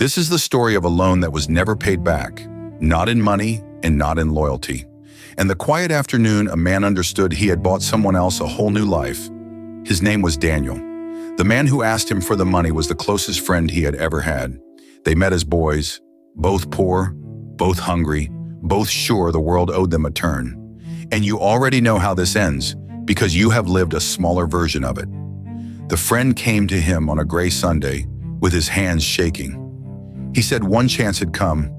This is the story of a loan that was never paid back, not in money and not in loyalty. And the quiet afternoon, a man understood he had bought someone else a whole new life. His name was Daniel. The man who asked him for the money was the closest friend he had ever had. They met as boys, both poor, both hungry, both sure the world owed them a turn. And you already know how this ends, because you have lived a smaller version of it. The friend came to him on a gray Sunday with his hands shaking. He said one chance had come,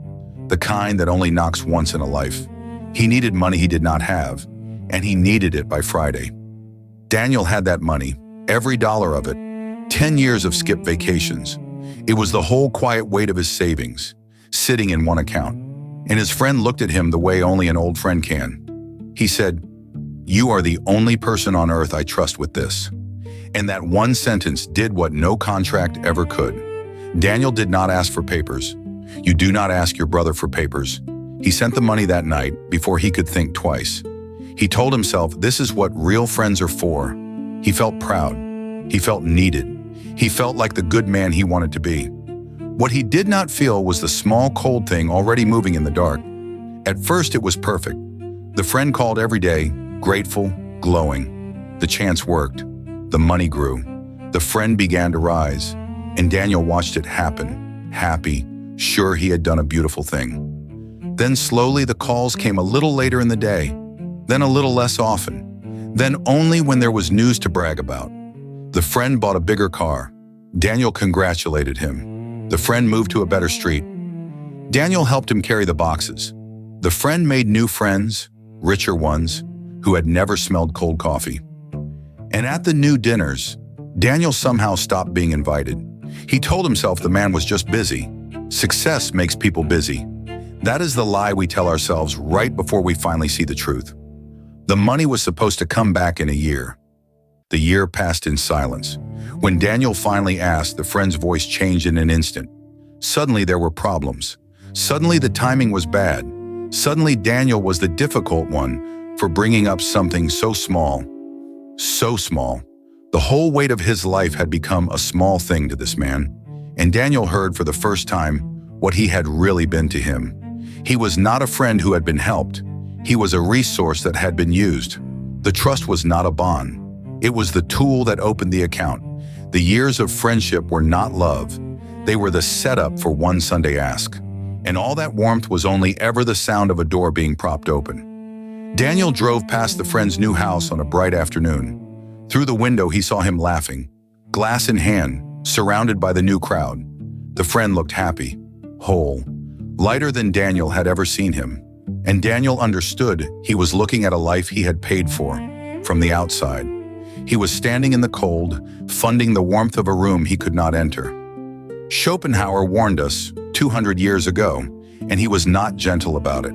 the kind that only knocks once in a life. He needed money he did not have, and he needed it by Friday. Daniel had that money, every dollar of it, 10 years of skipped vacations. It was the whole quiet weight of his savings, sitting in one account. And his friend looked at him the way only an old friend can. He said, "You are the only person on earth I trust with this." And that one sentence did what no contract ever could. Daniel did not ask for papers. You do not ask your brother for papers. He sent the money that night before he could think twice. He told himself this is what real friends are for. He felt proud. He felt needed. He felt like the good man he wanted to be. What he did not feel was the small cold thing already moving in the dark. At first it was perfect. The friend called every day, grateful, glowing. The chance worked. The money grew. The friend began to rise. And Daniel watched it happen, happy, sure he had done a beautiful thing. Then slowly the calls came a little later in the day, then a little less often, then only when there was news to brag about. The friend bought a bigger car. Daniel congratulated him. The friend moved to a better street. Daniel helped him carry the boxes. The friend made new friends, richer ones, who had never smelled cold coffee. And at the new dinners, Daniel somehow stopped being invited. He told himself the man was just busy. Success makes people busy. That is the lie we tell ourselves right before we finally see the truth. The money was supposed to come back in a year. The year passed in silence. When Daniel finally asked, the friend's voice changed in an instant. Suddenly there were problems. Suddenly the timing was bad. Suddenly Daniel was the difficult one for bringing up something so small. So small. The whole weight of his life had become a small thing to this man. And Daniel heard for the first time what he had really been to him. He was not a friend who had been helped. He was a resource that had been used. The trust was not a bond. It was the tool that opened the account. The years of friendship were not love. They were the setup for one Sunday ask. And all that warmth was only ever the sound of a door being propped open. Daniel drove past the friend's new house on a bright afternoon. Through the window, he saw him laughing, glass in hand, surrounded by the new crowd. The friend looked happy, whole, lighter than Daniel had ever seen him. And Daniel understood he was looking at a life he had paid for, from the outside. He was standing in the cold, funding the warmth of a room he could not enter. Schopenhauer warned us 200 years ago, and he was not gentle about it.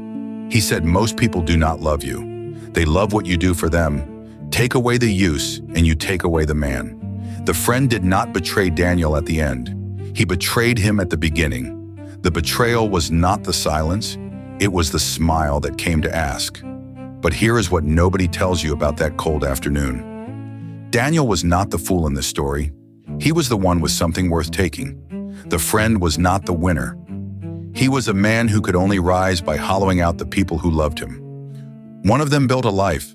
He said most people do not love you. They love what you do for them. Take away the use, and you take away the man. The friend did not betray Daniel at the end. He betrayed him at the beginning. The betrayal was not the silence, it was the smile that came to ask. But here is what nobody tells you about that cold afternoon. Daniel was not the fool in this story. He was the one with something worth taking. The friend was not the winner. He was a man who could only rise by hollowing out the people who loved him. One of them built a life.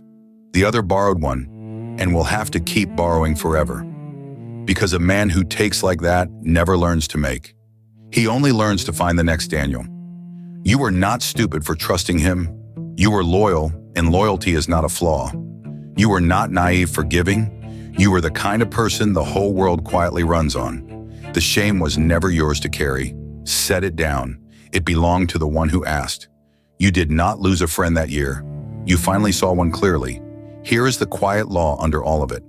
The other borrowed one, and will have to keep borrowing forever. Because a man who takes like that never learns to make. He only learns to find the next Daniel. You were not stupid for trusting him. You were loyal, and loyalty is not a flaw. You were not naive for giving. You were the kind of person the whole world quietly runs on. The shame was never yours to carry. Set it down. It belonged to the one who asked. You did not lose a friend that year. You finally saw one clearly. Here is the quiet law under all of it.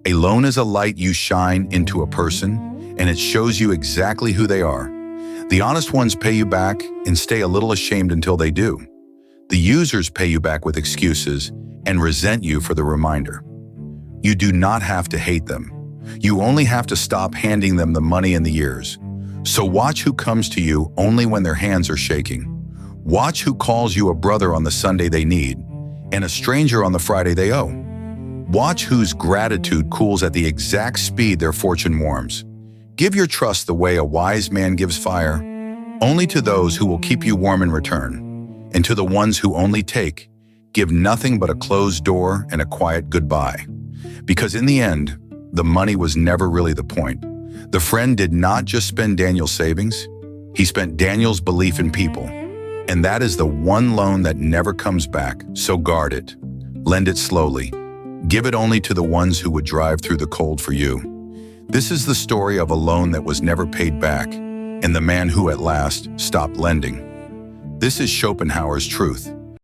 A loan is a light you shine into a person, and it shows you exactly who they are. The honest ones pay you back and stay a little ashamed until they do. The users pay you back with excuses and resent you for the reminder. You do not have to hate them. You only have to stop handing them the money and the years. So watch who comes to you only when their hands are shaking. Watch who calls you a brother on the Sunday they need, and a stranger on the Friday they owe. Watch whose gratitude cools at the exact speed their fortune warms. Give your trust the way a wise man gives fire, only to those who will keep you warm in return, and to the ones who only take, give nothing but a closed door and a quiet goodbye. Because in the end, the money was never really the point. The friend did not just spend Daniel's savings, he spent Daniel's belief in people. And that is the one loan that never comes back, so guard it. Lend it slowly. Give it only to the ones who would drive through the cold for you. This is the story of a loan that was never paid back, and the man who at last stopped lending. This is Schopenhauer's truth.